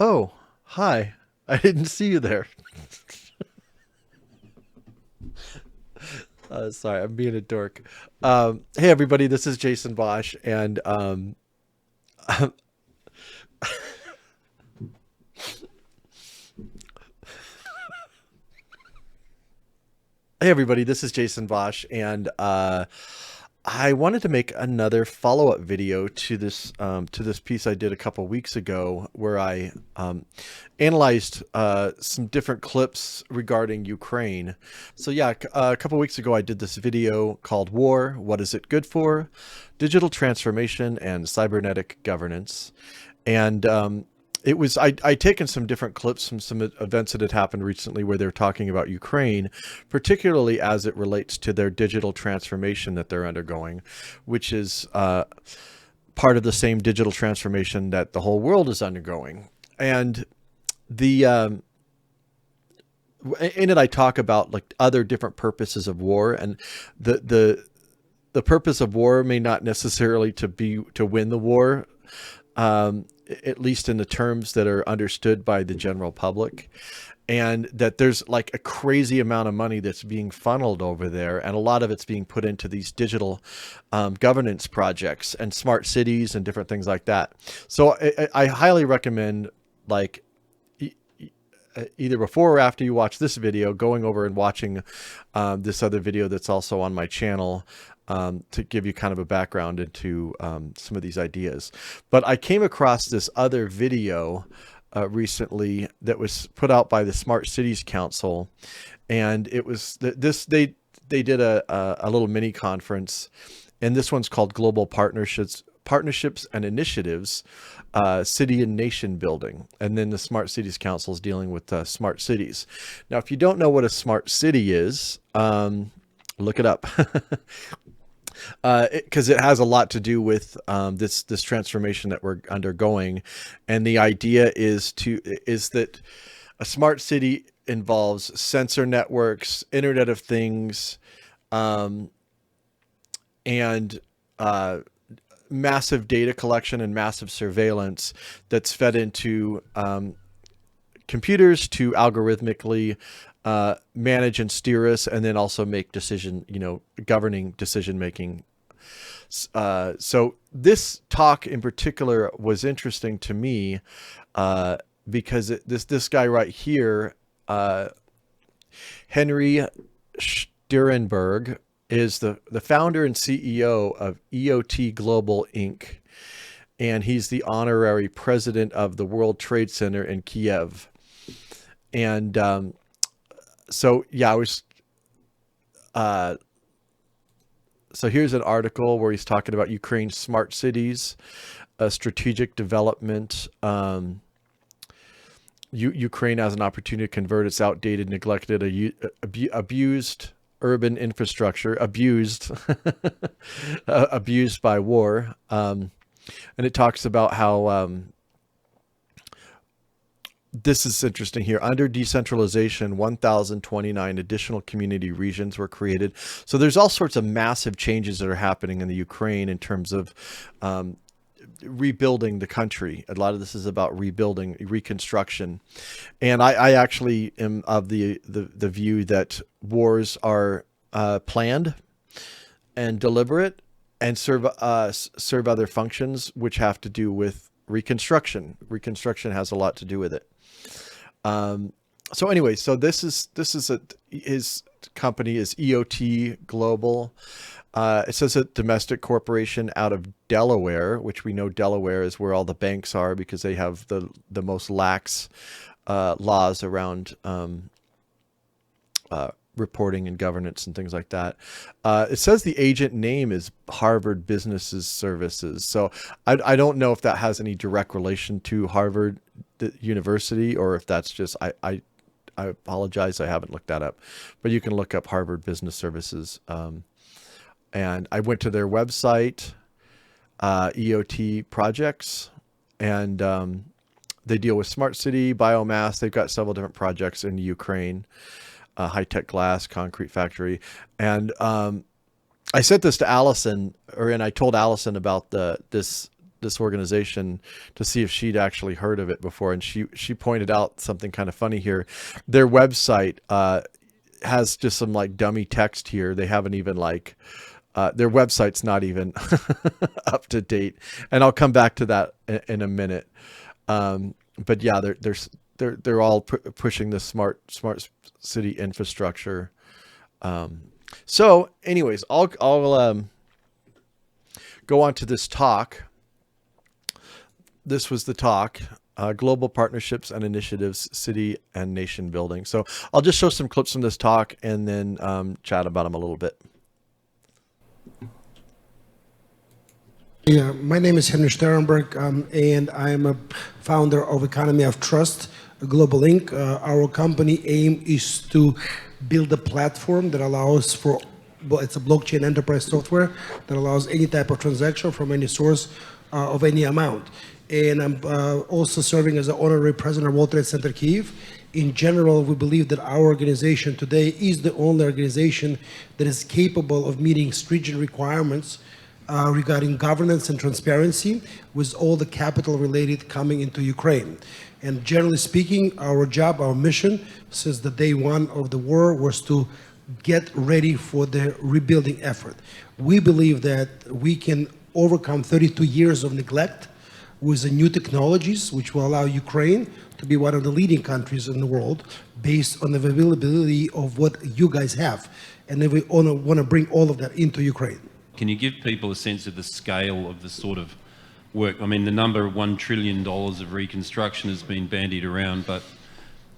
Oh, hi. I didn't see you there. Sorry, I'm being a dork. Hey, everybody, this is Jason Bosch, and hey, everybody, this is Jason Bosch, and I wanted to make another follow-up video to this piece I did a couple weeks ago, where I analyzed some different clips regarding Ukraine. So yeah, a couple weeks ago I did this video called "War: What Is It Good For? Digital Transformation and Cybernetic Governance," and it was I'd taken some different clips from some events that had happened recently where they're talking about Ukraine, particularly as it relates to their digital transformation that they're undergoing, which is part of the same digital transformation that the whole world is undergoing. And the in it I talk about like other different purposes of war, and the purpose of war may not necessarily to win the war, at least in the terms that are understood by the general public, and that there's like a crazy amount of money that's being funneled over there, and a lot of it's being put into these digital governance projects and smart cities and different things like that. So I highly recommend, like, either before or after you watch this video, going over and watching this other video that's also on my channel, to give you kind of a background into some of these ideas. But I came across this other video recently that was put out by the Smart Cities Council, and it was they did a little mini conference, and this one's called Global Partnerships and Initiatives, City and Nation Building. And then the Smart Cities Council is dealing with smart cities. Now, if you don't know what a smart city is, look it up. Because it has a lot to do with this transformation that we're undergoing, and the idea is that a smart city involves sensor networks, Internet of Things, and massive data collection and massive surveillance that's fed into computers to algorithmically manage and steer us, and then also make governing decision making. So this talk in particular was interesting to me because this guy right here, Henry Sturenberg, is the founder and CEO of EOT Global Inc., and he's the honorary president of the World Trade Center in Kiev. And so yeah, I was so here's an article where he's talking about Ukraine's smart cities, strategic development. Ukraine has an opportunity to convert its outdated, neglected, abused urban infrastructure, abused abused by war. And it talks about how this is interesting here. Under decentralization, 1,029 additional community regions were created. So there's all sorts of massive changes that are happening in the Ukraine in terms of rebuilding the country. A lot of this is about rebuilding, reconstruction. And I actually am of the view that wars are planned and deliberate, and serve other functions which have to do with reconstruction. Reconstruction has a lot to do with it. So anyway, so his company is EOT Global. It says a domestic corporation out of Delaware, which we know Delaware is where all the banks are because they have the most lax laws around reporting and governance and things like that. It says the agent name is Harvard Business Services. So I don't know if that has any direct relation to Harvard University, or if that's just, I apologize, I haven't looked that up, but you can look up Harvard Business Services. And I went to their website, EOT Projects, and they deal with smart city, biomass. They've got several different projects in Ukraine, high-tech glass, concrete factory. And I sent this to Allison, and I told Allison about this organization to see if she'd actually heard of it before, and she pointed out something kind of funny here. Their website has just some like dummy text here. They haven't even like their website's not even up to date, and I'll come back to that in a minute. But yeah, they're all pushing the smart city infrastructure. So anyways, I'll go on to this talk. This was the talk, Global Partnerships and Initiatives, City and Nation Building. So I'll just show some clips from this talk and then chat about them a little bit. Yeah, my name is Henry Sterenberg, and I am a founder of Economy of Trust Global Inc. Our company aim is to build a platform that allows for, well, it's a blockchain enterprise software that allows any type of transaction from any source of any amount. And I'm also serving as the honorary president of World Trade Center Kyiv. In general, we believe that our organization today is the only organization that is capable of meeting stringent requirements regarding governance and transparency, with all the capital related coming into Ukraine. And generally speaking, our job, our mission since the day one of the war was to get ready for the rebuilding effort. We believe that we can overcome 32 years of neglect with the new technologies, which will allow Ukraine to be one of the leading countries in the world based on the availability of what you guys have. And then we want to bring all of that into Ukraine. Can you give people a sense of the scale of the sort of work? I mean, the number of $1 trillion of reconstruction has been bandied around, but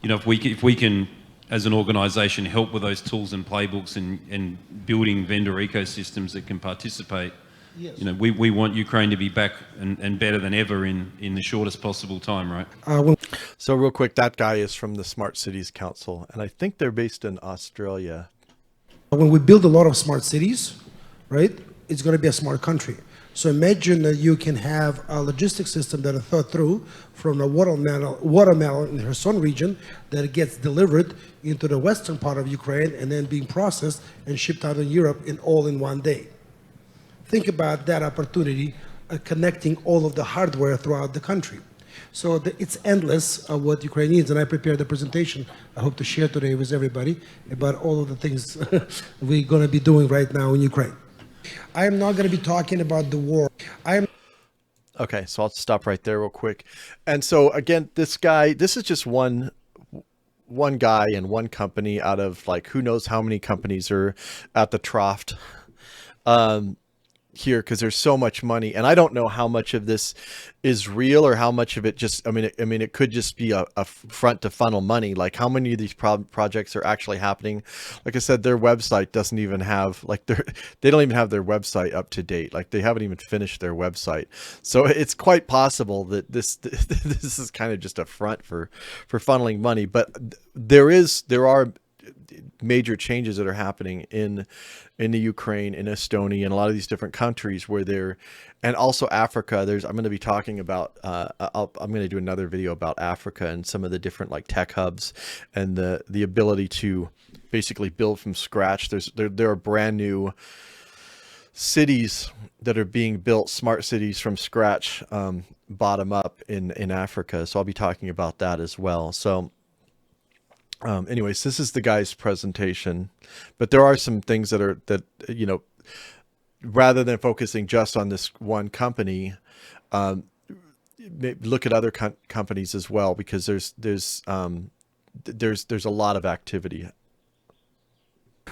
you know, if we can, as an organisation, help with those tools and playbooks and building vendor ecosystems that can participate, yes. You know, we want Ukraine to be back and better than ever in the shortest possible time, right? So real quick, that guy is from the Smart Cities Council, and I think they're based in Australia. When we build a lot of smart cities, right, it's going to be a smart country. So imagine that you can have a logistics system that is thought through from the watermelon in the Kherson region that gets delivered into the western part of Ukraine and then being processed and shipped out in Europe all in one day. Think about that opportunity, connecting all of the hardware throughout the country. So it's endless what Ukraine needs, and I prepared the presentation I hope to share today with everybody about all of the things we're going to be doing right now in Ukraine. I am not going to be talking about the war. Okay, so I'll stop right there real quick. And so again, this is just one guy and one company out of like who knows how many companies are at the trough here, because there's so much money, and I don't know how much of this is real or how much of it just, I mean, it could just be a front to funnel money. Like how many of these projects are actually happening? Like I said, their website doesn't even have like they don't even have their website up to date. Like they haven't even finished their website. So it's quite possible that this is kind of just a front for funneling money. But there are major changes that are happening in the Ukraine, in Estonia, and a lot of these different countries where and also Africa. I'm going to be talking about, I'm going to do another video about Africa and some of the different like tech hubs and the ability to basically build from scratch. There are brand new cities that are being built, smart cities from scratch, bottom up in Africa. So I'll be talking about that as well. So anyways, this is the guy's presentation, but there are some things that you know, rather than focusing just on this one company, look at other companies as well, because there's a lot of activity.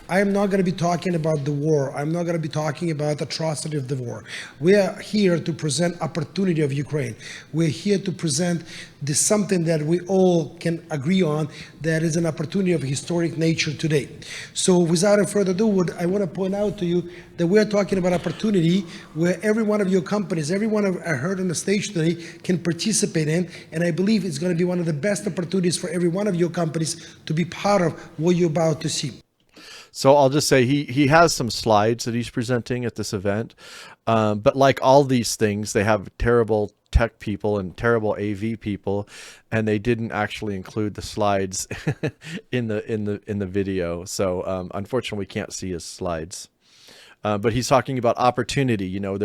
I am not going to be talking about the war. I'm not going to be talking about the atrocity of the war. We are here to present opportunity of Ukraine. We're here to present something that we all can agree on, that is an opportunity of historic nature today. So without further ado, I want to point out to you that we're talking about opportunity where every one of your companies, every one I heard on the stage today can participate in, and I believe it's going to be one of the best opportunities for every one of your companies to be part of what you're about to see. So I'll just say he has some slides that he's presenting at this event. But like all these things, they have terrible tech people and terrible AV people, and they didn't actually include the slides in the video. So unfortunately, we can't see his slides. But he's talking about opportunity. You know,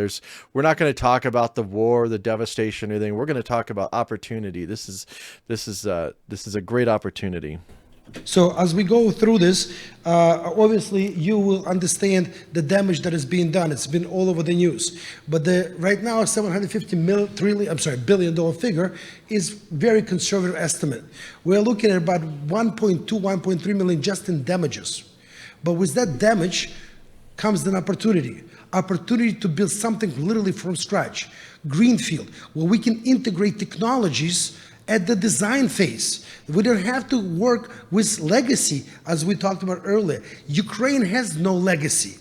we're not going to talk about the war, the devastation, or anything. We're going to talk about opportunity. This is a great opportunity. So as we go through this, obviously you will understand the damage that is being done. It's been all over the news. But right now, $750 billion figure is very conservative estimate. We're looking at about 1.2, 1.3 million just in damages. But with that damage comes an opportunity to build something literally from scratch, greenfield, where we can integrate technologies at the design phase. We don't have to work with legacy, as we talked about earlier. Ukraine has no legacy.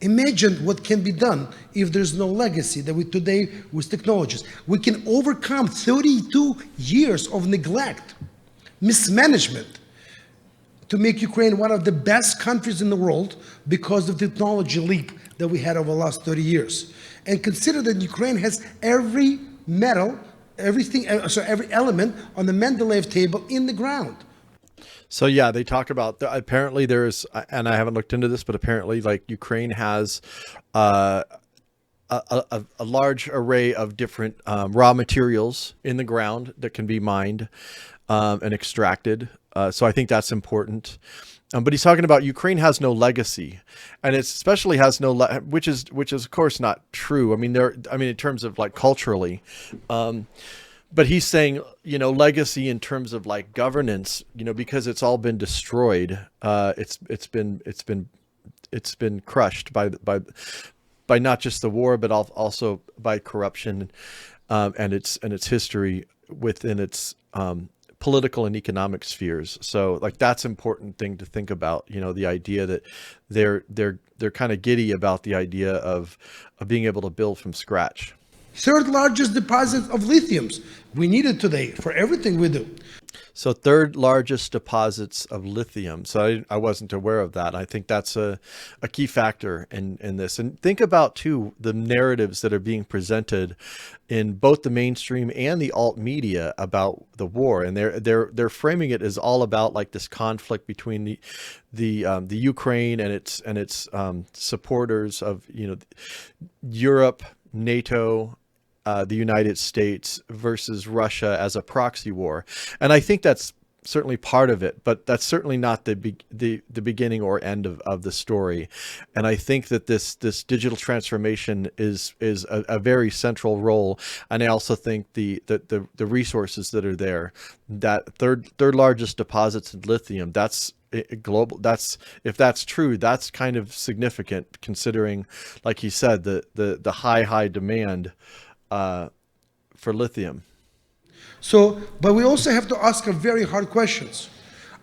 Imagine what can be done if there's no legacy that we today with technologies. We can overcome 32 years of neglect, mismanagement, to make Ukraine one of the best countries in the world because of the technology leap that we had over the last 30 years. And consider that Ukraine has every metal, every element on the Mendeleev table in the ground. So yeah, they talk about apparently there's, and I haven't looked into this, but apparently like Ukraine has a large array of different raw materials in the ground that can be mined and extracted. So I think that's important. But he's talking about Ukraine has no legacy, and it especially has no, which is of course not true. I mean, in terms of like culturally, but he's saying, you know, legacy in terms of like governance, you know, because it's all been destroyed. It's been crushed by not just the war, but also by corruption, and its history within its political and economic spheres. So like that's important thing to think about, you know, the idea that they're kind of giddy about the idea of being able to build from scratch. Third largest deposit of lithiums. We need it today for everything we do. So third largest deposits of lithium. So I wasn't aware of that. I think that's a key factor in this. And think about too, the narratives that are being presented in both the mainstream and the alt media about the war. And they're framing it as all about like this conflict between the Ukraine and its supporters of, you know, Europe, NATO, the United States versus Russia as a proxy war. And I think that's certainly part of it, but that's certainly not the beginning or end of the story. And I think that this digital transformation is a very central role. And I also think the resources that are there, that third largest deposits in lithium, that's global. If that's true, that's kind of significant considering, like he said, the high demand for lithium. So, but we also have to ask a very hard questions.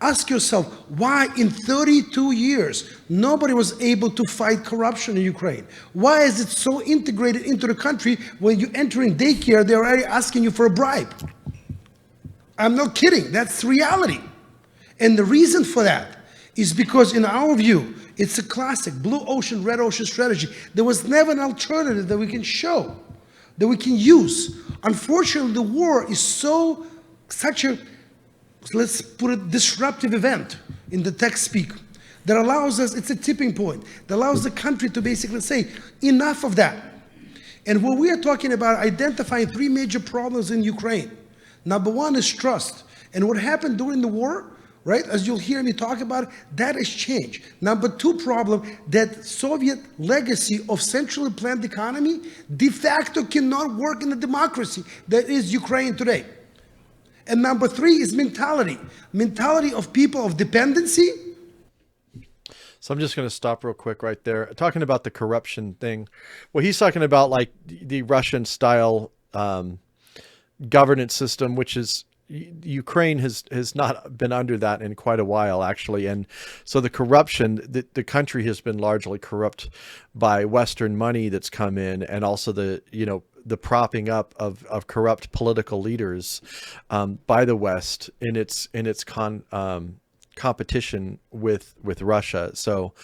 Ask yourself, why in 32 years, nobody was able to fight corruption in Ukraine? Why is it so integrated into the country when you enter in daycare, they're already asking you for a bribe? I'm not kidding, that's reality. And the reason for that is because in our view, it's a classic blue ocean, red ocean strategy. There was never an alternative that we can show, that we can use. Unfortunately, the war is such a, let's put it, disruptive event in the text speak that allows us, it's a tipping point, that allows the country to basically say, enough of that. And when we are talking about identifying three major problems in Ukraine, number one is trust. And what happened during the war, right, as you'll hear me talk about, that has changed. Number two problem, that Soviet legacy of centrally planned economy de facto cannot work in the democracy that is Ukraine today. And number three is mentality of people of dependency. So I'm just going to stop real quick right there. Talking about the corruption thing. Well, he's talking about like the Russian style governance system, which is, Ukraine has not been under that in quite a while, actually. And so the corruption, the country has been largely corrupt by Western money that's come in, and also the propping up of corrupt political leaders by the West in its competition with Russia. So,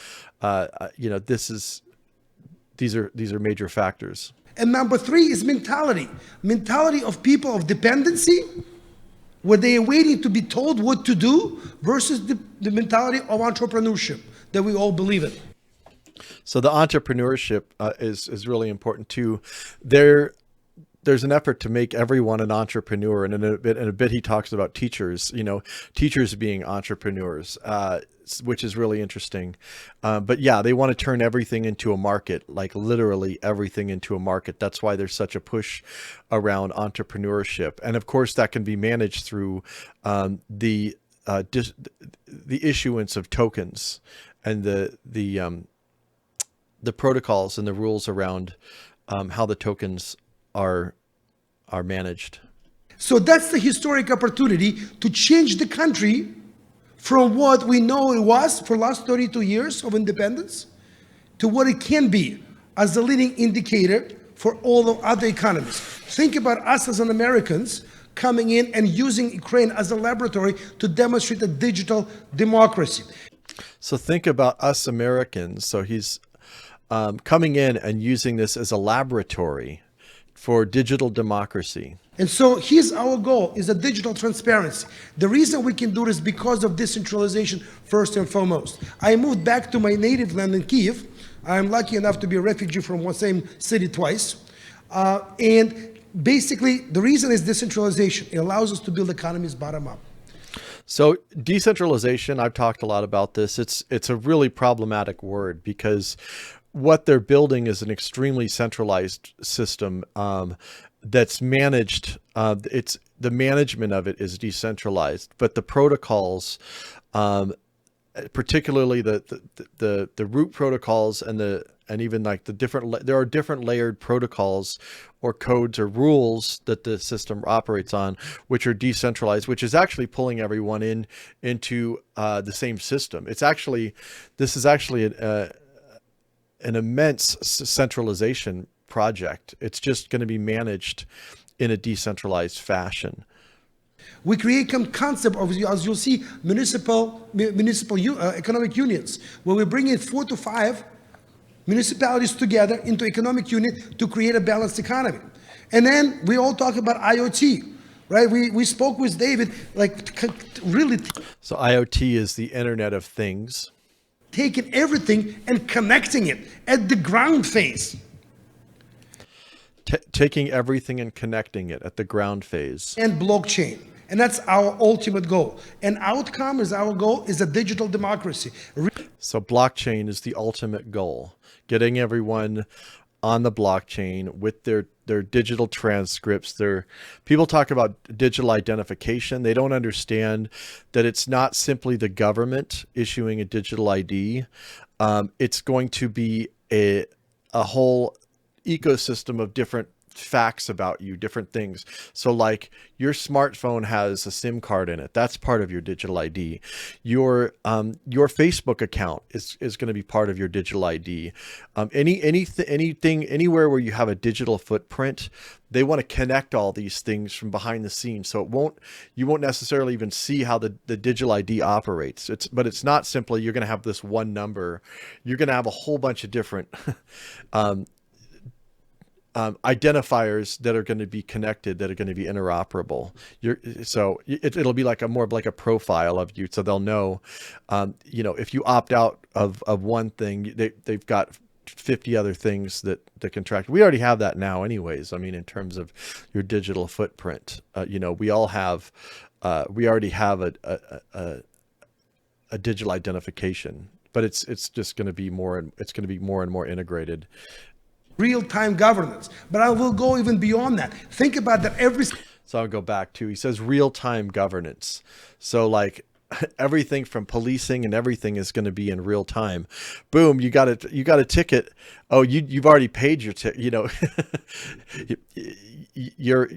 these are major factors. And number three is mentality of people of dependency, where they are waiting to be told what to do, versus the mentality of entrepreneurship that we all believe in. So the entrepreneurship is really important too. There's an effort to make everyone an entrepreneur, and in a bit he talks about teachers. Teachers being entrepreneurs, which is really interesting. But yeah, they want to turn everything into a market, like literally everything into a market. That's why there's such a push around entrepreneurship, and of course that can be managed through the issuance of tokens and the protocols and the rules around how the tokens are managed. So that's the historic opportunity to change the country from what we know it was for the last 32 years of independence to what it can be as a leading indicator for all the other economies. Think about us as an Americans coming in and using Ukraine as a laboratory to demonstrate a digital democracy. So think about us Americans. So he's coming in and using this as a laboratory for digital democracy. And so here's our goal, is a digital transparency. The reason we can do this because of decentralization first and foremost. I moved back to my native land in Kyiv. I'm lucky enough to be a refugee from one same city twice. And basically the reason is decentralization. It allows us to build economies bottom up. So decentralization, I've talked a lot about this. It's a really problematic word because what they're building is an extremely centralized system that's managed. It's the management of it is decentralized, but the protocols, particularly the root protocols and even like there are different layered protocols or codes or rules that the system operates on, which are decentralized, which is actually pulling everyone into the same system. This is actually an immense centralization project. It's just going to be managed in a decentralized fashion. We create some concept of, as you'll see, municipal economic unions, where we bring in 4 to 5 municipalities together into economic unit to create a balanced economy. And then we all talk about IoT, right? We spoke with David, like really. So IoT is the Internet of Things. Taking everything and connecting it at the ground phase. Taking everything and connecting it at the ground phase. And blockchain. And that's our ultimate goal. And outcome is our goal is a digital democracy. So blockchain is the ultimate goal. Getting everyone on the blockchain with their digital transcripts. People talk about digital identification. They don't understand that it's not simply the government issuing a digital ID. It's going to be a whole ecosystem of different facts about you, different things. So like your smartphone has a SIM card in it. That's part of your digital ID. Your Facebook account is going to be part of your digital ID. Anything, anywhere where you have a digital footprint, they want to connect all these things from behind the scenes. So you won't necessarily even see how the digital ID operates. But it's not simply, you're going to have this one number. You're going to have a whole bunch of different, identifiers that are going to be connected, that are going to be interoperable. It'll be like more of like a profile of you. So they'll know, if you opt out of one thing, they've got 50 other things that can track. We already have that now anyways. I mean, in terms of your digital footprint, we already have a digital identification, but it's just going to be more and more integrated. Real-time governance. But I will go even beyond that. Think about that So I'll go back to, he says real-time governance. So like everything from policing and everything is going to be in real time. Boom, you got a ticket. Oh, you've already paid your ticket. Your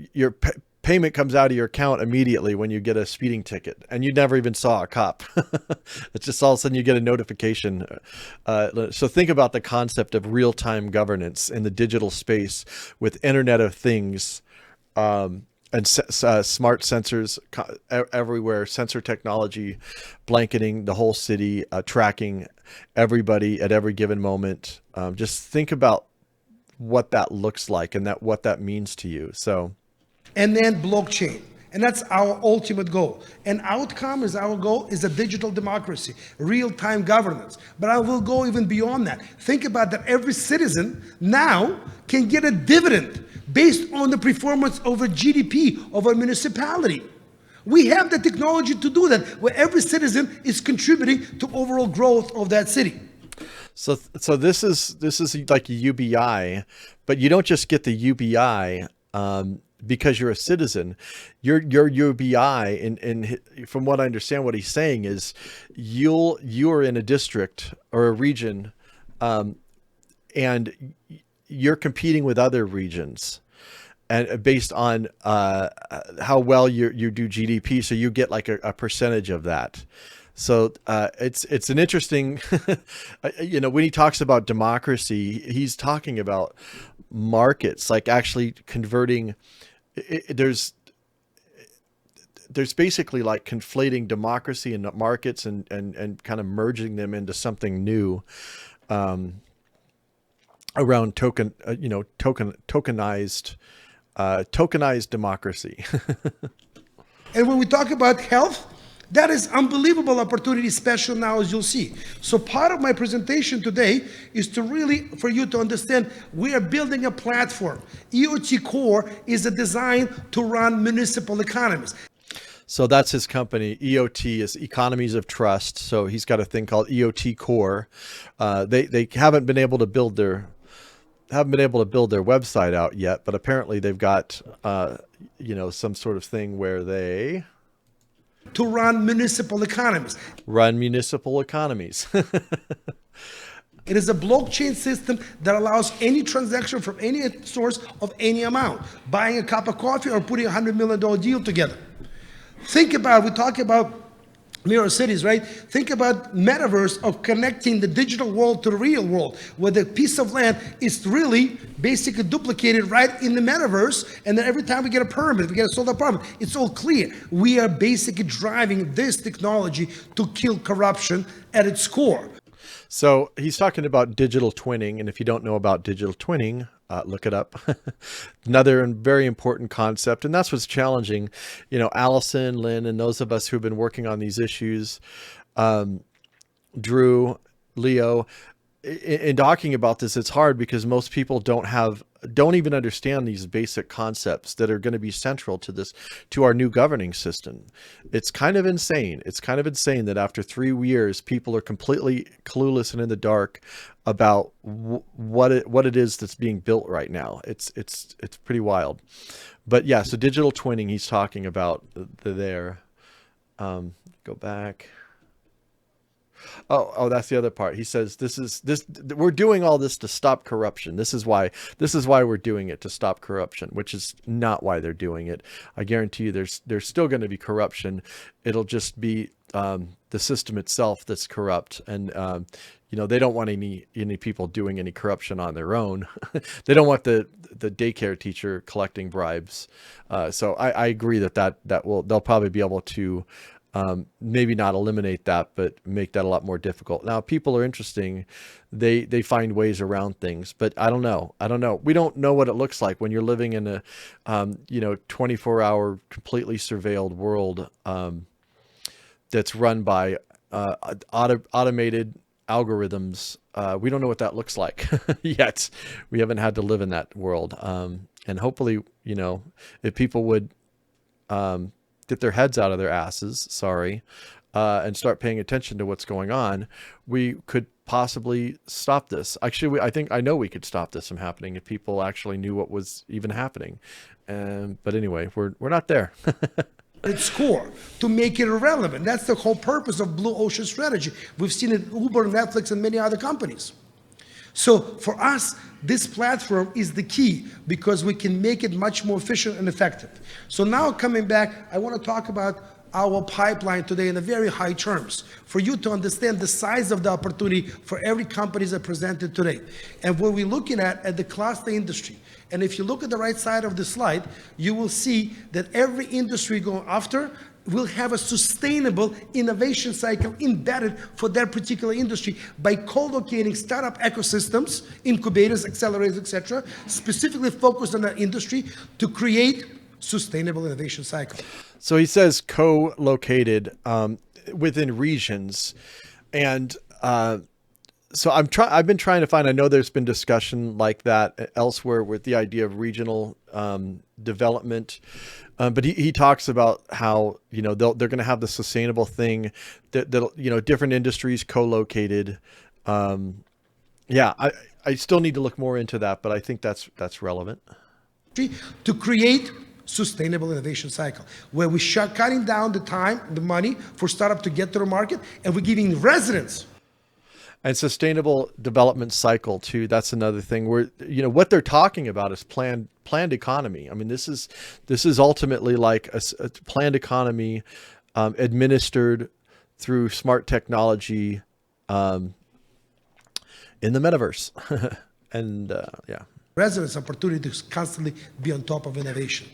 payment comes out of your account immediately when you get a speeding ticket, and you never even saw a cop. It's just all of a sudden you get a notification. So think about the concept of real-time governance in the digital space with Internet of Things, and smart sensors everywhere, sensor technology blanketing the whole city, tracking everybody at every given moment. Just think about what that looks like and what that means to you. So. And then blockchain. And that's our ultimate goal. And outcome is our goal is a digital democracy, real-time governance. But I will go even beyond that. Think about that every citizen now can get a dividend based on the performance of a GDP of a municipality. We have the technology to do that, where every citizen is contributing to overall growth of that city. So this is like a UBI, but you don't just get the UBI because you're a citizen. Your UBI, and from what I understand, what he's saying is you're in a district or a region, and you're competing with other regions, and based on how well you do GDP, so you get like a percentage of that. So it's an interesting, when he talks about democracy, he's talking about markets, like actually converting. There's basically like conflating democracy and markets and kind of merging them into something new around tokenized democracy. And when we talk about health, that is unbelievable opportunity, special now, as you'll see. So part of my presentation today is to really, for you to understand, we are building a platform. EOT Core is a design to run municipal economies. So that's his company. EOT is Economies of Trust. So he's got a thing called EOT Core. They haven't been able to build their website out yet, but apparently they've got some sort of thing where they to run municipal economies. Run municipal economies. It is a blockchain system that allows any transaction from any source of any amount, buying a cup of coffee or putting $100 million deal together. Think about, we talk about mirror cities, right? Think about metaverse of connecting the digital world to the real world, where the piece of land is really basically duplicated right in the metaverse, and then every time we get a permit, we get a sold apartment, it's all clear. We are basically driving this technology to kill corruption at its core. So he's talking about digital twinning, and if you don't know about digital twinning, look it up. Another very important concept, and that's what's challenging. Allison, Lynn, and those of us who've been working on these issues, Drew, Leo, in talking about this, it's hard because most people don't even understand these basic concepts that are going to be central to our new governing system. It's kind of insane. It's kind of insane that after 3 years, people are completely clueless and in the dark about what it is that's being built right now. It's pretty wild. But yeah, so digital twinning, he's talking about there. Go back. Oh, that's the other part. He says we're doing all this to stop corruption. This is why we're doing it, to stop corruption, which is not why they're doing it. I guarantee you there's still going to be corruption. It'll just be the system itself that's corrupt, and they don't want any people doing any corruption on their own. They don't want the daycare teacher collecting bribes. So I agree they'll probably be able to maybe not eliminate that, but make that a lot more difficult. Now, people are interesting. They find ways around things, but I don't know. We don't know what it looks like when you're living in a 24-hour completely surveilled world that's run by automated algorithms. We don't know what that looks like yet. We haven't had to live in that world. And hopefully, if people would get their heads out of their asses, and start paying attention to what's going on, we could possibly stop this. Actually, I know we could stop this from happening if people actually knew what was even happening. But anyway, we're not there. Its core to make it irrelevant. That's the whole purpose of Blue Ocean strategy. We've seen it Uber, Netflix, and many other companies. So for us, this platform is the key because we can make it much more efficient and effective. So now coming back, I want to talk about our pipeline today in a very high terms for you to understand the size of the opportunity for every company that presented today. And what we're looking at the cluster industry. And if you look at the right side of the slide, you will see that every industry going after will have a sustainable innovation cycle embedded for that particular industry by co-locating startup ecosystems, incubators, accelerators, etc., specifically focused on that industry to create sustainable innovation cycle. So he says co-located within regions, and so I've been trying to find. I know there's been discussion like that elsewhere with the idea of regional development, but he talks about how they're going to have the sustainable thing that different industries co-located. I still need to look more into that, but I think that's relevant. To create sustainable innovation cycle, where we cutting down the time, the money for startup to get to the market, and we're giving residents. And sustainable development cycle too. That's another thing where what they're talking about is planned economy. I mean, this is ultimately like a planned economy administered through smart technology in the metaverse, and Residents' opportunity to constantly be on top of innovation.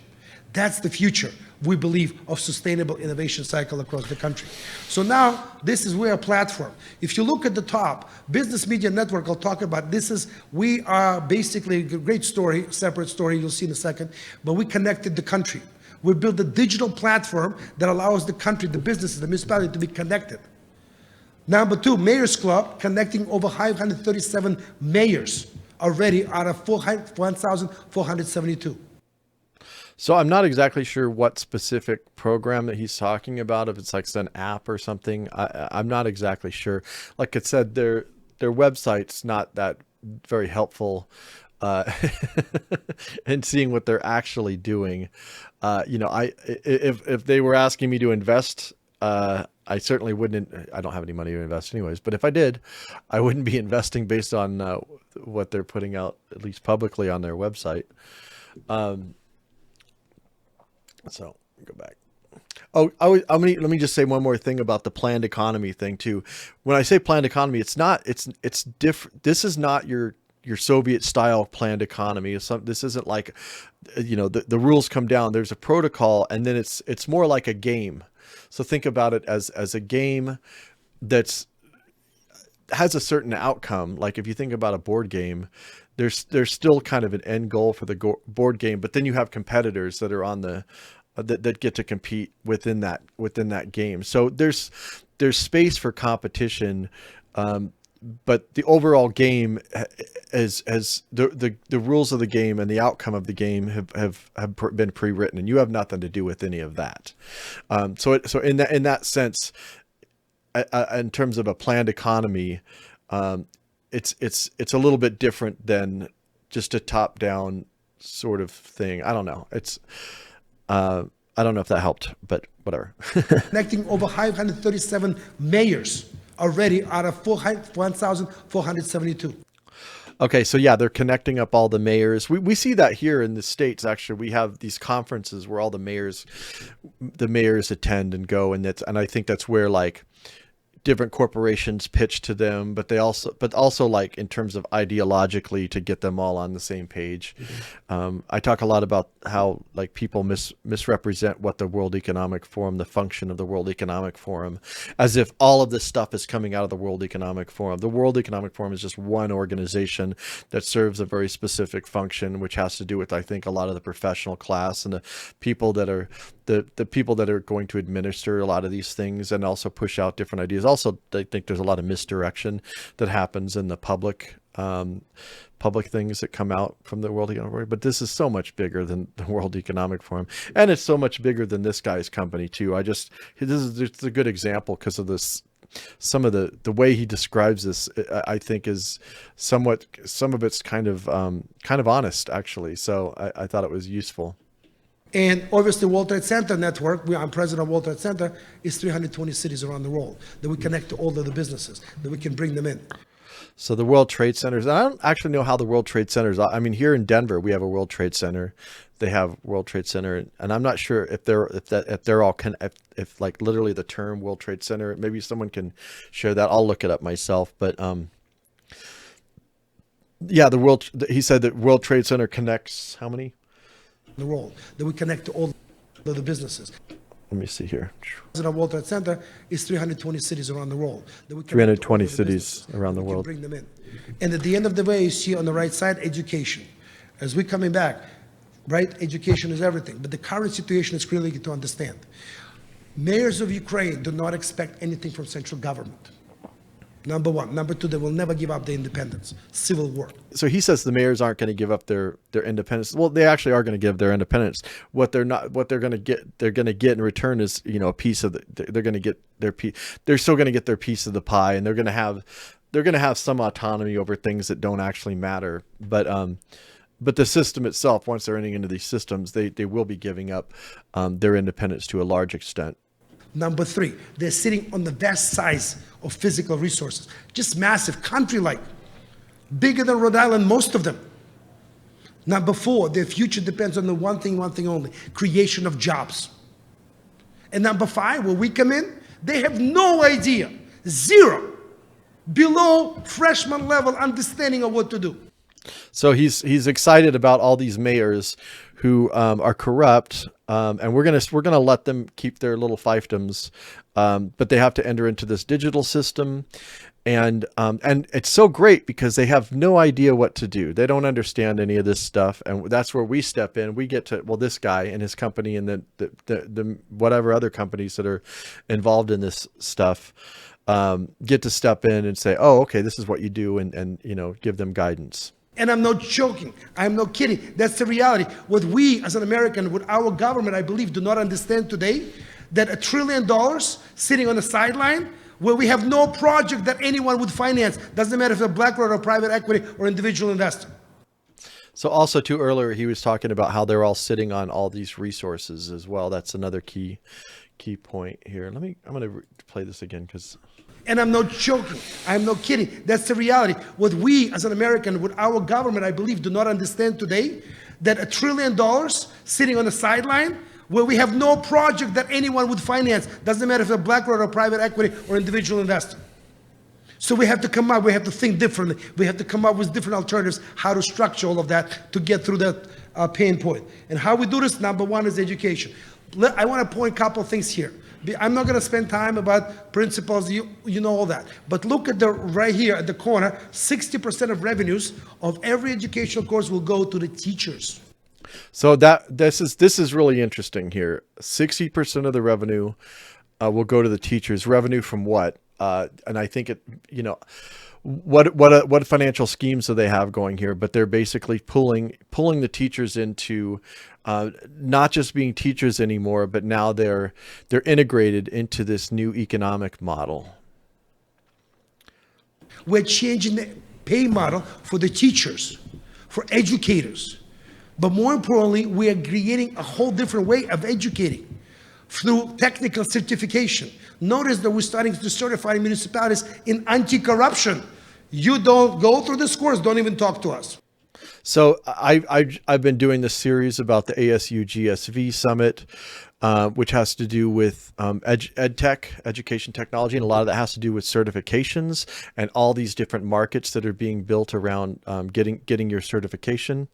That's the future, we believe, of sustainable innovation cycle across the country. So now, this is where a platform. If you look at the top, Business Media Network, I'll talk about we are basically a great story, separate story, you'll see in a second, but we connected the country. We built a digital platform that allows the country, the businesses, the municipality to be connected. Number two, Mayors Club, connecting over 537 mayors already out of 1,472. So I'm not exactly sure what specific program that he's talking about, if it's like an app or something. I'm not exactly sure. Like I said, their website's not that very helpful in seeing what they're actually doing. If they were asking me to invest, I certainly wouldn't. I don't have any money to invest anyways, but if I did, I wouldn't be investing based on what they're putting out, at least publicly on their website. So go back. Oh, let me just say one more thing about the planned economy thing too. When I say planned economy, it's different. This is not your Soviet style planned economy. This isn't like, the rules come down. There's a protocol, and then it's more like a game. So think about it as a game has a certain outcome. Like if you think about a board game, there's still kind of an end goal for the board game, but then you have competitors that are on that get to compete within that game. So there's space for competition, but the overall game as the rules of the game and the outcome of the game have been pre-written, and you have nothing to do with any of that. So in that sense, in terms of a planned economy, it's a little bit different than just a top-down sort of thing. I don't know. I don't know if that helped, but whatever. Connecting over 537 mayors already out of 1,472. Okay, so yeah, they're connecting up all the mayors. We see that here in the States. Actually, we have these conferences where all the mayors attend and go, and I think that's where like different corporations pitch to them, but also like in terms of ideologically to get them all on the same page. I talk a lot about how like people misrepresent what the World Economic Forum, the function of the World Economic Forum, as if all of this stuff is coming out of the World Economic Forum. The World Economic Forum is just one organization that serves a very specific function, which has to do with, I think, a lot of the professional class and the people that are going to administer a lot of these things and also push out different ideas. Also, I think there's a lot of misdirection that happens in the public things that come out from the World Economic Forum. But this is so much bigger than the World Economic Forum, and it's so much bigger than this guy's company too. This is just a good example because of this. Some of the way he describes this, I think, is some of it's kind of honest actually. So I thought it was useful. And obviously, World Trade Center network, I'm president of World Trade Center, is 320 cities around the world that we connect to all of the businesses, that we can bring them in. So the World Trade Centers, I don't actually know how the World Trade Centers, I mean, here in Denver, we have a World Trade Center. They have World Trade Center, and I'm not sure if they're all if like literally the term World Trade Center, maybe someone can share that. I'll look it up myself, but yeah, he said that World Trade Center connects how many? The world that we connect to all of the businesses. Let me see here. The World Trade Center is 320 cities around the world. That we 320 cities around the world. Bring them in. And at the end of the way, you see on the right side, education. As we're coming back, right? Education is everything. But the current situation is really to understand. Mayors of Ukraine do not expect anything from central government. Number one. Number two, they will never give up their independence. Civil war. So he says the mayors aren't going to give up their independence. Well, they actually are going to give their independence. What they're going to get in return is, a piece of they're going to get their piece. They're still going to get their piece of the pie, and they're going to have some autonomy over things that don't actually matter. But the system itself, once they're entering into these systems, they will be giving up their independence to a large extent. Number three, they're sitting on the vast size of physical resources, just massive, country-like, bigger than Rhode Island, most of them. Number four, their future depends on the one thing only, creation of jobs. And number five, where we come in, they have no idea, zero, below freshman level understanding of what to do. So he's excited about all these mayors who are corrupt, and we're gonna let them keep their little fiefdoms, but they have to enter into this digital system, and it's so great because they have no idea what to do. They don't understand any of this stuff, and that's where we step in. We get to, well, this guy and his company and the whatever other companies that are involved in this stuff get to step in and say, oh, okay, this is what you do, and give them guidance. And I'm not joking. I'm not kidding. That's the reality. What we as an American, what our government, I believe, do not understand today, that $1 trillion sitting on the sideline where we have no project that anyone would finance. Doesn't matter if it's a BlackRock or private equity or individual investor. So also too earlier, he was talking about how they're all sitting on all these resources as well. That's another key point here. I'm going to play this again because... And I'm not joking. I'm not kidding. That's the reality. What we as an American, what our government, I believe, do not understand today, that $1 trillion sitting on the sideline where we have no project that anyone would finance. Doesn't matter if it's a BlackRock or private equity or individual investor. So we have to come up, we have to think differently. We have to come up with different alternatives, how to structure all of that to get through that pain point. And how we do this, number one, is education. I want to point a couple of things here. I'm not going to spend time about principles, you know all that. But look at the right here at the corner, 60% of revenues of every educational course will go to the teachers. So this is really interesting here. 60% of the revenue will go to the teachers. Revenue from what? And I think what financial schemes do they have going here? But they're basically pulling the teachers into not just being teachers anymore, but now they're integrated into this new economic model. We're changing the pay model for the teachers, for educators. But more importantly, we are creating a whole different way of educating through technical certification. Notice that we're starting to certify municipalities in anti-corruption. You don't go through this course, don't even talk to us. So I've been doing this series about the ASU GSV Summit, which has to do with EdTech, education technology, and a lot of that has to do with certifications and all these different markets that are being built around getting your certification.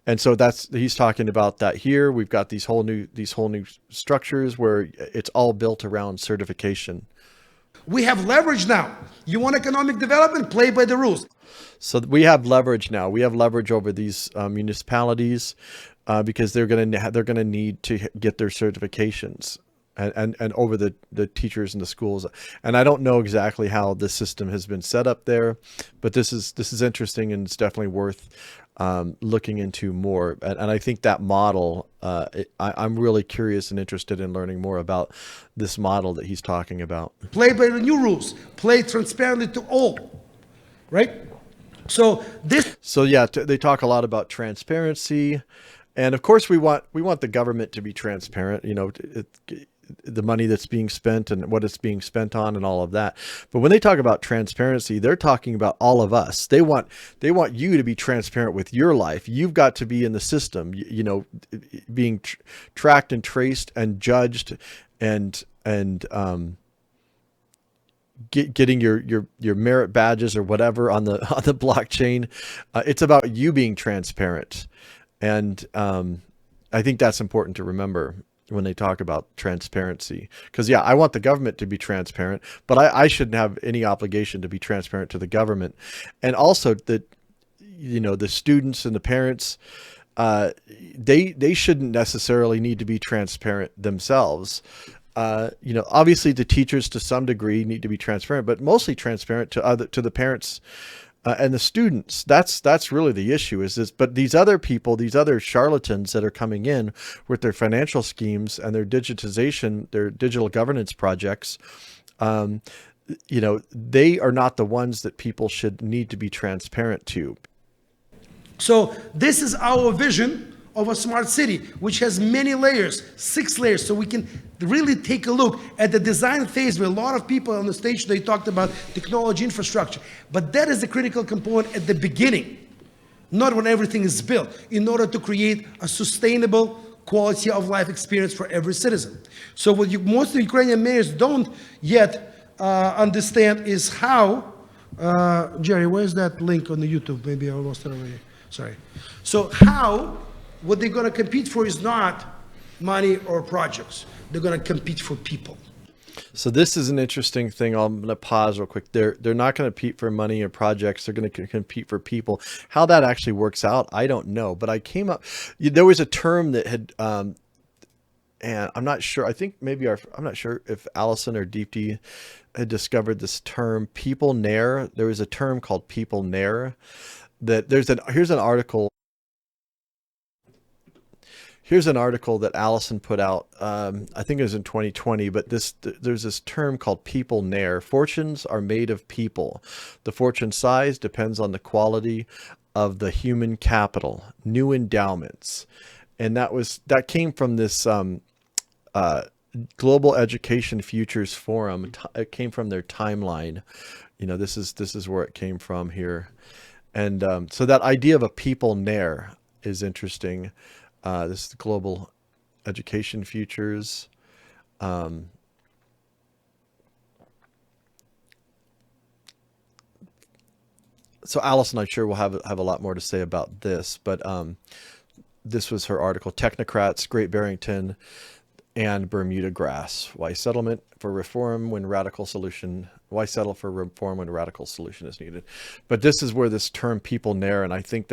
And so he's talking about that here. We've got these whole new structures where it's all built around certification. We have leverage now. You want economic development? Play by the rules. So we have leverage now. We have leverage over these municipalities because they're going to need to get their certifications and over the teachers and the schools. And I don't know exactly how the system has been set up there, but this is interesting and it's definitely worth looking into more. And I think that model, I'm really curious and interested in learning more about this model that he's talking about. Play by the new rules. Play transparently to all, right? So yeah, they talk a lot about transparency, and of course we want the government to be transparent. The money that's being spent and what it's being spent on and all of that. But when they talk about transparency, they're talking about all of us. They want you to be transparent with your life. You've got to be in the system, being tracked and traced and judged and getting your merit badges or whatever on the blockchain. It's about you being transparent. And I think that's important to remember when they talk about transparency, because I want the government to be transparent, but I shouldn't have any obligation to be transparent to the government. And also that, the students and the parents, they shouldn't necessarily need to be transparent themselves. Obviously the teachers to some degree need to be transparent, but mostly transparent to the parents and the students. That's really the issue is this. But these other people, these other charlatans that are coming in with their financial schemes and their digitization, their digital governance projects, they are not the ones that people should need to be transparent to. So this is our vision of a smart city, which has many layers, 6 layers. So we can really take a look at the design phase where a lot of people on the stage, they talked about technology infrastructure. But that is the critical component at the beginning, not when everything is built, in order to create a sustainable quality of life experience for every citizen. So what most of the Ukrainian mayors don't yet understand is how, Jerry, where's that link on the YouTube? Maybe I lost it already. Sorry. So how, what they're going to compete for is not money or projects. They're going to compete for people. So this is an interesting thing. I'm going to pause real quick. They're not going to compete for money or projects. They're going to compete for people. How that actually works out, I don't know. But I came up, there was a term that had, and I'm not sure. I think maybe I'm not sure if Allison or Deepti had discovered this term, people nair. There was a term called people nair. That here's an article. Here's an article that Allison put out. I think it was in 2020, but there's this term called people nair. Fortunes are made of people. The fortune size depends on the quality of the human capital, new endowments. And that came from this Global Education Futures Forum. It came from their timeline. This is where it came from here. And so that idea of a people nair is interesting. This is the Global Education Futures. So Allison, I'm sure will have a lot more to say about this, but this was her article, Technocrats, Great Barrington, and Bermuda Grass. Why settle for reform when radical solution is needed. But this is where this term people nair, and I think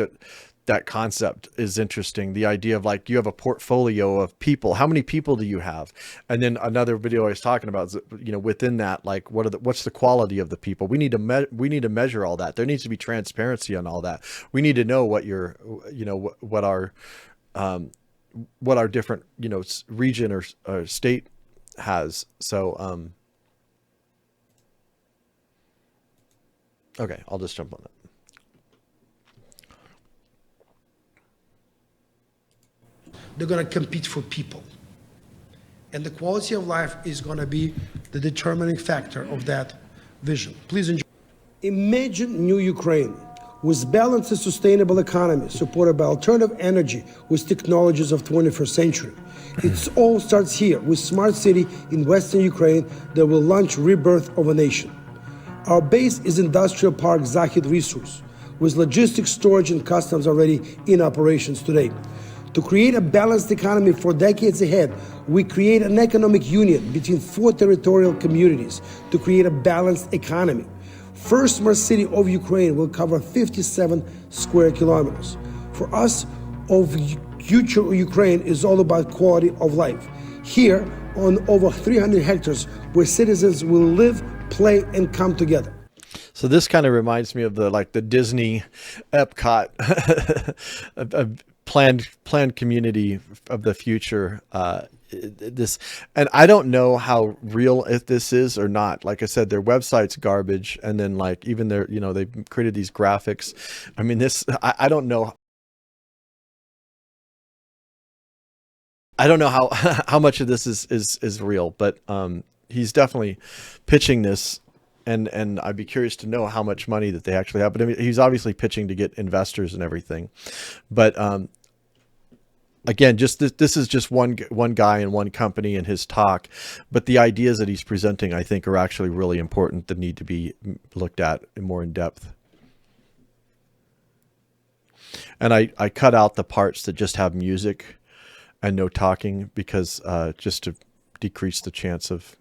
that concept is interesting. The idea of like, you have a portfolio of people. How many people do you have? And then another video I was talking about is, within that, like, what's the quality of the people? We need to measure all that. There needs to be transparency on all that. We need to know what our different, region or state has. So, okay, I'll just jump on that. They're going to compete for people. And the quality of life is going to be the determining factor of that vision. Please enjoy. Imagine New Ukraine with balanced and sustainable economy supported by alternative energy with technologies of 21st century. It all starts here with Smart City in Western Ukraine that will launch rebirth of a nation. Our base is Industrial Park Zahid Resource, with logistics, storage, and customs already in operations today. To create a balanced economy for decades ahead, we create an economic union between 4 territorial communities to create a balanced economy. First Smart City of Ukraine will cover 57 square kilometers. For us, future Ukraine is all about quality of life. Here, on over 300 hectares, where citizens will live, play, and come together. So this kind of reminds me of the Disney Epcot planned community of the future. And I don't know how real if this is or not. Like I said, their website's garbage, and then like even their they've created these graphics. I mean, I don't know. I don't know how much of this is real, but he's definitely pitching this. And I'd be curious to know how much money that they actually have. But I mean, he's obviously pitching to get investors and everything. But again, just this is just one guy and one company and his talk. But the ideas that he's presenting, I think, are actually really important that need to be looked at more in depth. And I cut out the parts that just have music and no talking because just to decrease the chance of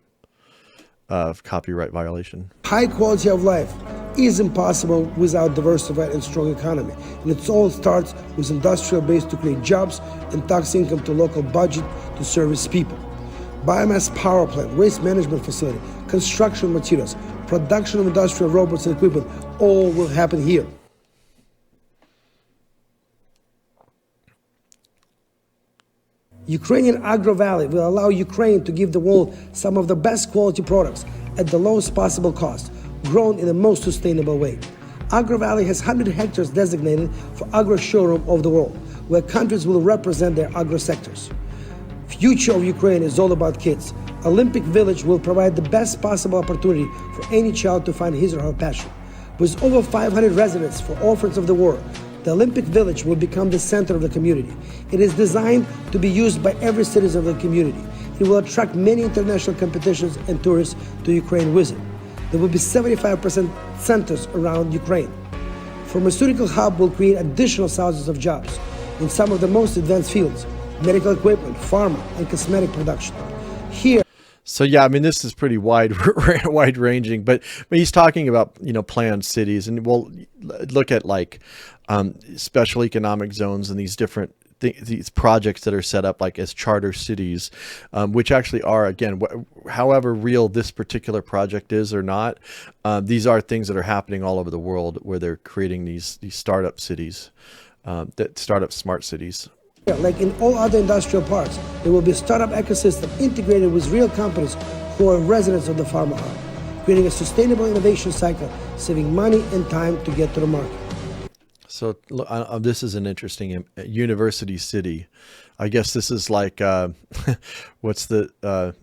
copyright violation. High quality of life, is impossible without diversified and strong economy. And it all starts with industrial base to create jobs and tax income to local budget to service people. Biomass power plant, waste management facility, construction materials, production of industrial robots and equipment, all will happen here. Ukrainian Agro Valley will allow Ukraine to give the world some of the best quality products at the lowest possible cost, grown in the most sustainable way. Agro Valley has 100 hectares designated for agro showroom of the world, where countries will represent their agro sectors. Future of Ukraine is all about kids. Olympic Village will provide the best possible opportunity for any child to find his or her passion. With over 500 residents for orphans of the war, the Olympic Village will become the center of the community. It is designed to be used by every citizen of the community. It will attract many international competitions and tourists to Ukraine visit. There will be 75% centers around Ukraine. Pharmaceutical hub will create additional thousands of jobs in some of the most advanced fields, medical equipment, pharma, and cosmetic production. Here, So yeah, I mean, this is pretty wide ranging, but he's talking about, planned cities, and we'll look at like special economic zones and these different these projects that are set up like as charter cities, which actually are, again, however real this particular project is or not, these are things that are happening all over the world where they're creating these startup cities, that startup smart cities. like in all other industrial parks, there will be a startup ecosystem integrated with real companies who are residents of the pharma hub, creating a sustainable innovation cycle, saving money and time to get to the market. So this is an interesting university city. I guess this is like, what's the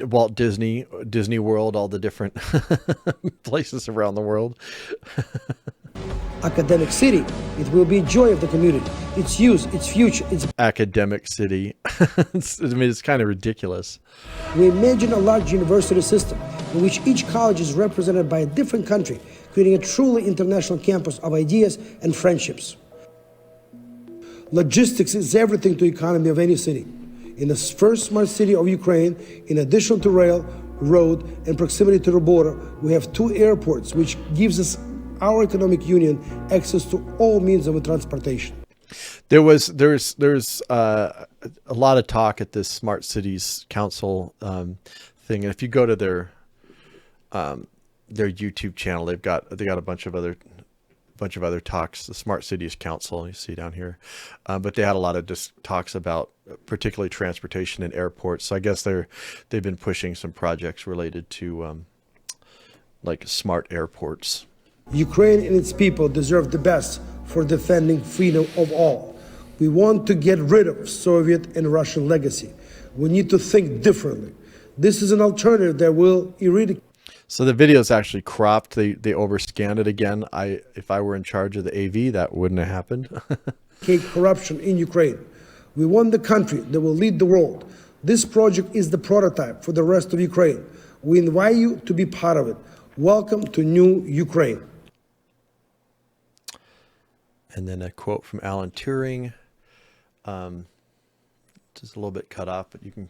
Walt Disney World, all the different places around the world. Academic city, it will be a joy of the community. Its use, its future, its... Academic city. It's kind of ridiculous. We imagine a large university system in which each college is represented by a different country, creating a truly international campus of ideas and friendships. Logistics is everything to the economy of any city. In the first smart city of Ukraine, in addition to rail, road, and proximity to the border, we have 2 airports, which gives us, our economic union, access to all means of transportation. There's a lot of talk at this Smart Cities Council thing, and if you go to their YouTube channel, they got a bunch of other talks. The Smart Cities Council, you see down here, but they had a lot of talks about particularly transportation and airports. So I guess they've been pushing some projects related to like smart airports. Ukraine and its people deserve the best for defending freedom of all. We want to get rid of Soviet and Russian legacy. We need to think differently. This is an alternative that will eradicate. So the video is actually cropped. They overscanned it again. If I were in charge of the AV, that wouldn't have happened. Corruption in Ukraine. We want the country that will lead the world. This project is the prototype for the rest of Ukraine. We invite you to be part of it. Welcome to New Ukraine. And then a quote from Alan Turing. Just a little bit cut off, but you can.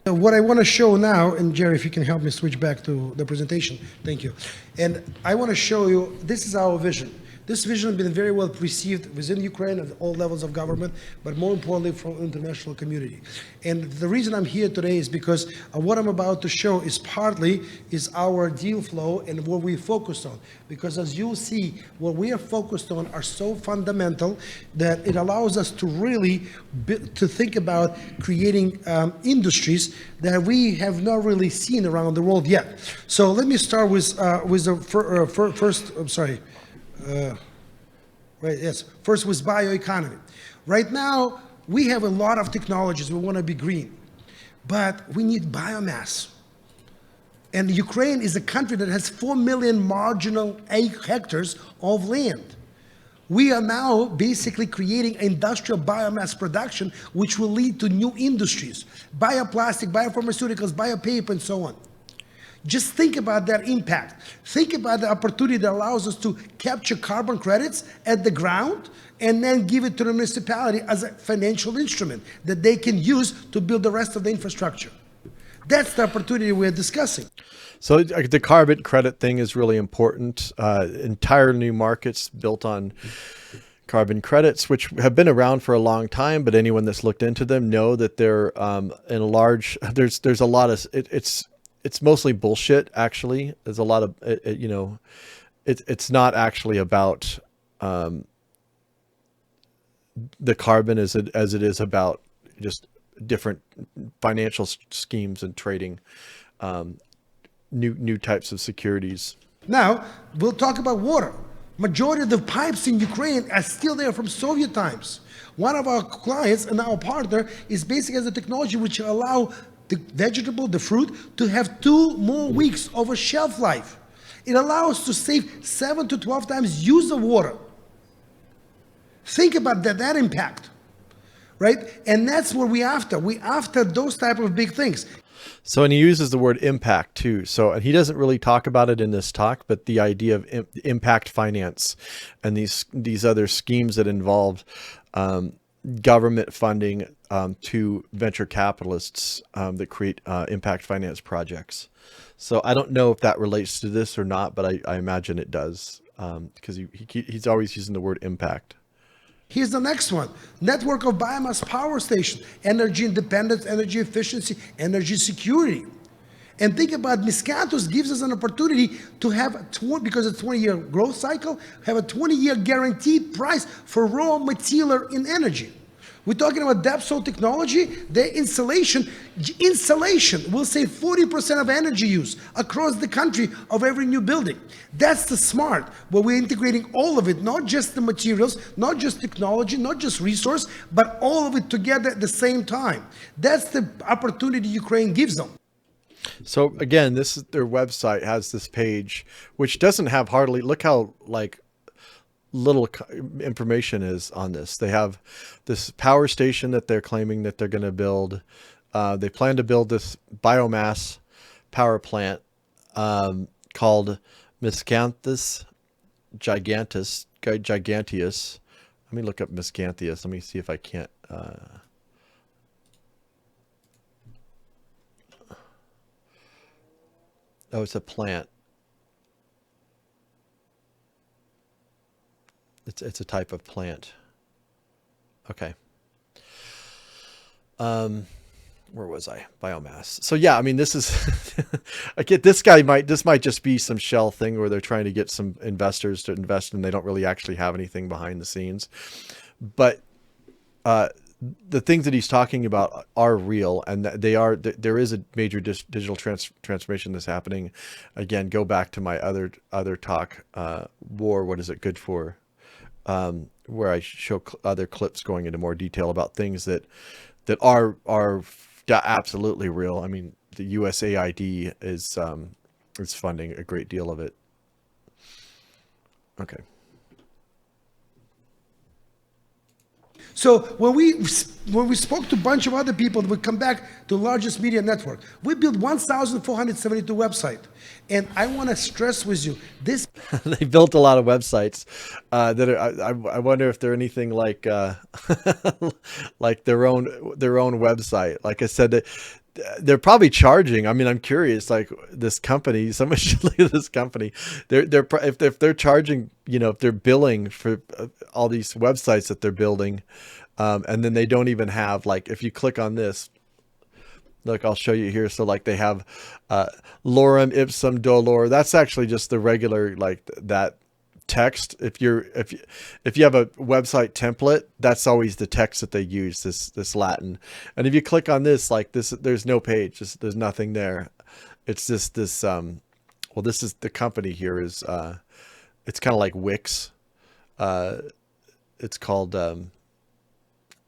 What I want to show now, and Jerry, if you can help me switch back to the presentation, thank you. And I want to show you, this is our vision. This vision has been very well received within Ukraine at all levels of government, but more importantly from the international community. And the reason I'm here today is because what I'm about to show is partly our deal flow and what we focused on. Because as you'll see, what we are focused on are so fundamental that it allows us to really to think about creating industries that we have not really seen around the world yet. So let me start with the first, I'm sorry. First was bioeconomy. Right now, we have a lot of technologies. We want to be green, but we need biomass. And Ukraine is a country that has 4 million marginal hectares of land. We are now basically creating industrial biomass production, which will lead to new industries, bioplastic, biopharmaceuticals, biopaper, and so on. Just think about that impact. Think about the opportunity that allows us to capture carbon credits at the ground and then give it to the municipality as a financial instrument that they can use to build the rest of the infrastructure. That's the opportunity we're discussing. So the carbon credit thing is really important. Entire new markets built on carbon credits, which have been around for a long time, but anyone that's looked into them know that they're in a large. There's a lot of it's mostly bullshit. Actually, there's a lot of it's not actually about the carbon as it is about just different financial schemes and trading new types of securities. Now, we'll talk about water. Majority of the pipes in Ukraine are still there from Soviet times. One of our clients and our partner is basically as a technology which allow the vegetable, the fruit, to have 2 more weeks of a shelf life. It allows to save 7 to 12 times use of water. Think about that impact, right? And that's what we after. We after those type of big things. So, and he uses the word impact too. So, and he doesn't really talk about it in this talk, but the idea of impact finance and these other schemes that involve government funding to venture capitalists that create impact finance projects. So, I don't know if that relates to this or not, but I imagine it does because he's always using the word impact. Here's the next one. Network of biomass power station, energy independence, energy efficiency, energy security. And think about Miscanthus gives us an opportunity to have, because it's a 20-year growth cycle, have a 20-year guaranteed price for raw material in energy. We're talking about Depso technology. The insulation will save 40% of energy use across the country of every new building. That's the smart, where we're integrating all of it, not just the materials, not just technology, not just resource, but all of it together at the same time. That's the opportunity Ukraine gives them. So again, this is their website has this page, which doesn't have hardly, look how like little information is on this. They have this power station that they're claiming that they're going to build. They plan to build this biomass power plant called Miscanthus giganteus. Let me look up Miscanthus. Let me see if I can't. Oh, it's a plant. It's a type of plant. Okay. Where was I? Biomass. So yeah, I mean, this is, I get this might just be some shell thing where they're trying to get some investors to invest and they don't really actually have anything behind the scenes. But, the things that he's talking about are real, and there is a major digital transformation that's happening. Again, go back to my other talk, war, what is it good for? Where I show other clips going into more detail about things that are absolutely real. I mean, the USAID is funding a great deal of it. Okay. So when we spoke to a bunch of other people, we come back to largest media network. We built 1,472 website, and I want to stress with you this. They built a lot of websites that are, I wonder if they're anything like like their own website. Like I said, they're probably charging. I mean, I'm curious. Like this company, someone should look at this company. If they're charging, if they're billing for all these websites that they're building, and then they don't even have, like, if you click on this, look, I'll show you here. So like they have lorem ipsum dolor. That's actually just the regular, like that text. If you have a website template, that's always the text that they use, this Latin. And if you click on this, like this, there's no page, there's nothing there. It's just this well, this is the company here is it's kind of like Wix. It's called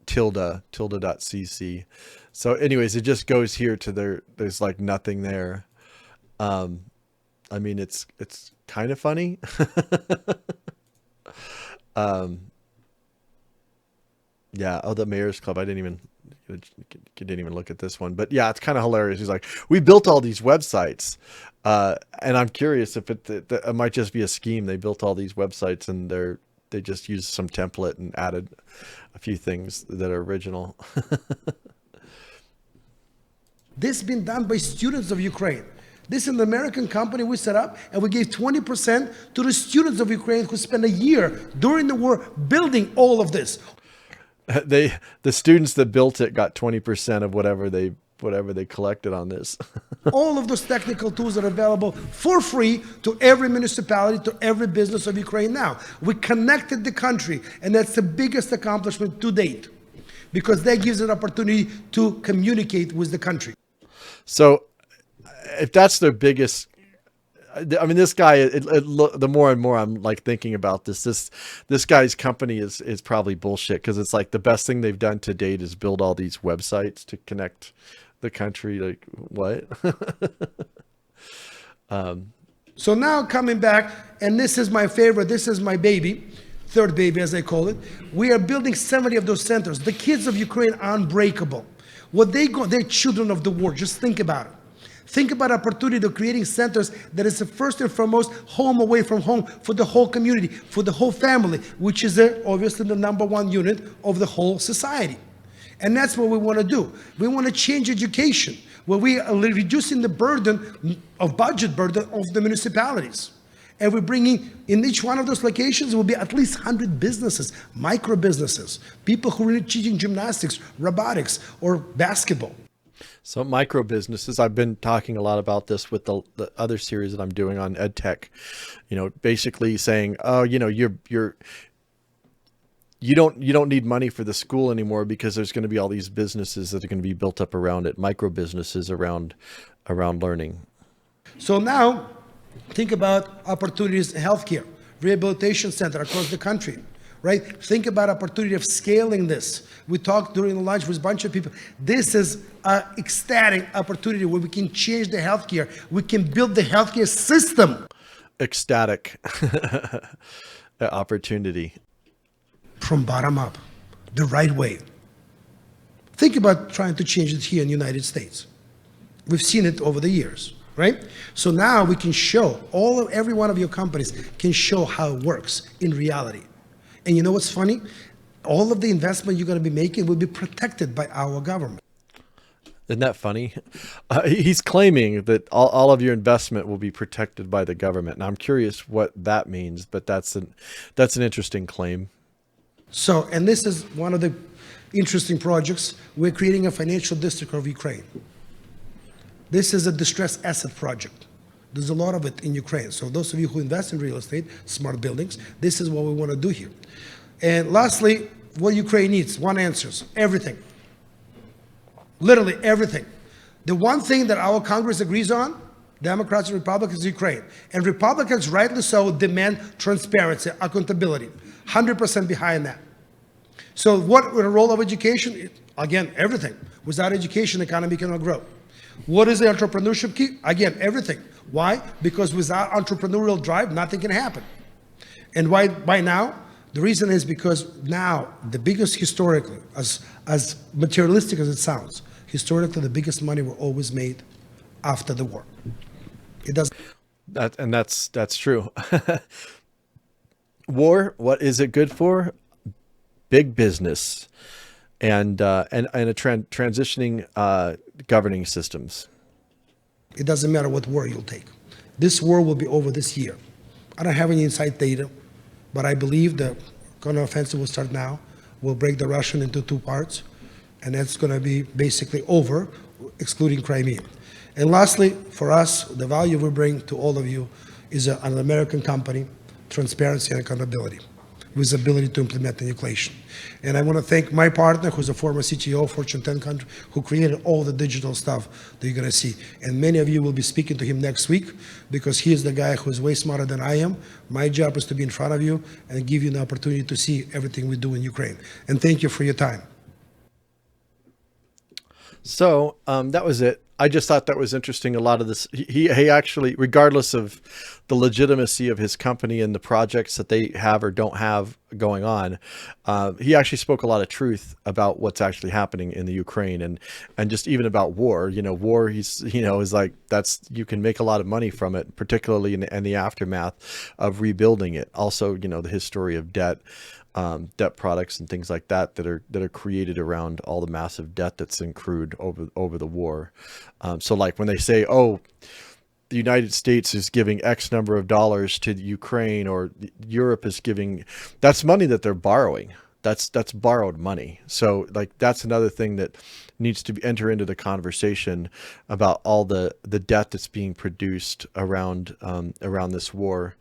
tilde.cc. So anyways, it just goes here to there's like nothing there. I mean, it's kind of funny. Yeah. Oh, the Mayor's Club. I didn't even look at this one, but yeah, it's kind of hilarious. He's like, we built all these websites. And I'm curious if it might just be a scheme. They built all these websites and they just used some template and added a few things that are original. This has been done by students of Ukraine. This is an American company we set up, and we gave 20% to the students of Ukraine who spent a year during the war building all of this. The students that built it got 20% of whatever they collected on this. All of those technical tools are available for free to every municipality, to every business of Ukraine now. We connected the country, and that's the biggest accomplishment to date, because that gives an opportunity to communicate with the country. So if that's their biggest, I mean, this guy, the more and more I'm like thinking about this guy's company is probably bullshit, because it's like the best thing they've done to date is build all these websites to connect the country. Like, what? So now coming back, and this is my favorite, this is my baby, third baby as I call it. We are building 70 of those centers. The kids of Ukraine are unbreakable. What they go, they're children of the war. Just think about it. Think about opportunity of creating centers that is the first and foremost home away from home for the whole community, for the whole family, which is obviously the number one unit of the whole society. And that's what we want to do. We want to change education, where we are reducing the burden of budget burden of the municipalities. And we're bringing, in each one of those locations, will be at least 100 businesses, micro businesses, people who are teaching gymnastics, robotics, or basketball. So micro businesses, I've been talking a lot about this with the other series that I'm doing on EdTech, basically saying, oh, you don't need money for the school anymore, because there's going to be all these businesses that are going to be built up around it, micro businesses around learning. So now think about opportunities in healthcare, rehabilitation center across the country. Right? Think about opportunity of scaling this. We talked during the lunch with a bunch of people. This is an ecstatic opportunity where we can change the healthcare. We can build the healthcare system. Ecstatic opportunity. From bottom up, the right way. Think about trying to change it here in the United States. We've seen it over the years, right? So now we can show, every one of your companies can show how it works in reality. And you know what's funny? All of the investment you're going to be making will be protected by our government. Isn't that funny? He's claiming that all of your investment will be protected by the government. And I'm curious what that means, but that's an interesting claim. So, and this is one of the interesting projects. We're creating a financial district of Ukraine. This is a distressed asset project. There's a lot of it in Ukraine. So those of you who invest in real estate, smart buildings, this is what we want to do here. And lastly, what Ukraine needs, one answer, everything. Literally everything. The one thing that our Congress agrees on, Democrats and Republicans, is Ukraine. And Republicans, rightly so, demand transparency, accountability. 100% behind that. So what the role of education? Again, everything. Without education, the economy cannot grow. What is the entrepreneurship key? Again, everything. Why? Because without entrepreneurial drive, nothing can happen. And why by now? The reason is because now, the biggest historically, as materialistic as it sounds, historically the biggest money were always made after the war. It doesn't. That's true. War, what is it good for? Big business and transitioning governing systems. It doesn't matter what war you'll take. This war will be over this year. I don't have any inside data, but I believe the counteroffensive will start now. We'll break the Russian into two parts, and that's going to be basically over, excluding Crimea. And lastly, for us, the value we bring to all of you is an American company, transparency and accountability, with the ability to implement inflation. And I want to thank my partner, who's a former CTO of Fortune 10 country, who created all the digital stuff that you're going to see. And many of you will be speaking to him next week, because he is the guy who's way smarter than I am. My job is to be in front of you and give you an opportunity to see everything we do in Ukraine. And thank you for your time. So that was it. I just thought that was interesting. A lot of this, he actually, regardless of the legitimacy of his company and the projects that they have or don't have going on, he actually spoke a lot of truth about what's actually happening in the Ukraine and just even about war. War, is like, you can make a lot of money from it, particularly in the aftermath of rebuilding it. Also, the history of debt. debt products and things like that that are created around all the massive debt that's accrued over the war. So like when they say, oh, the United States is giving X number of dollars to Ukraine, or Europe is giving, that's money that they're borrowing. That's borrowed money. So like that's another thing that needs to enter into the conversation about all the debt that's being produced around this war,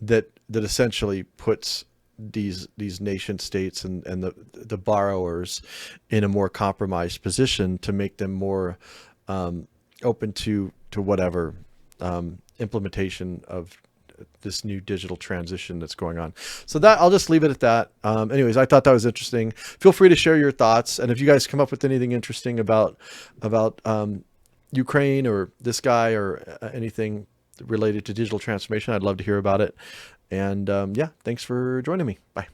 that essentially puts these nation states and the borrowers in a more compromised position to make them more open to whatever implementation of this new digital transition that's going on. So that I'll just leave it at that. Anyways, I thought that was interesting. Feel free to share your thoughts, and if you guys come up with anything interesting about Ukraine or this guy or anything related to digital transformation, I'd love to hear about it. And yeah, thanks for joining me. Bye.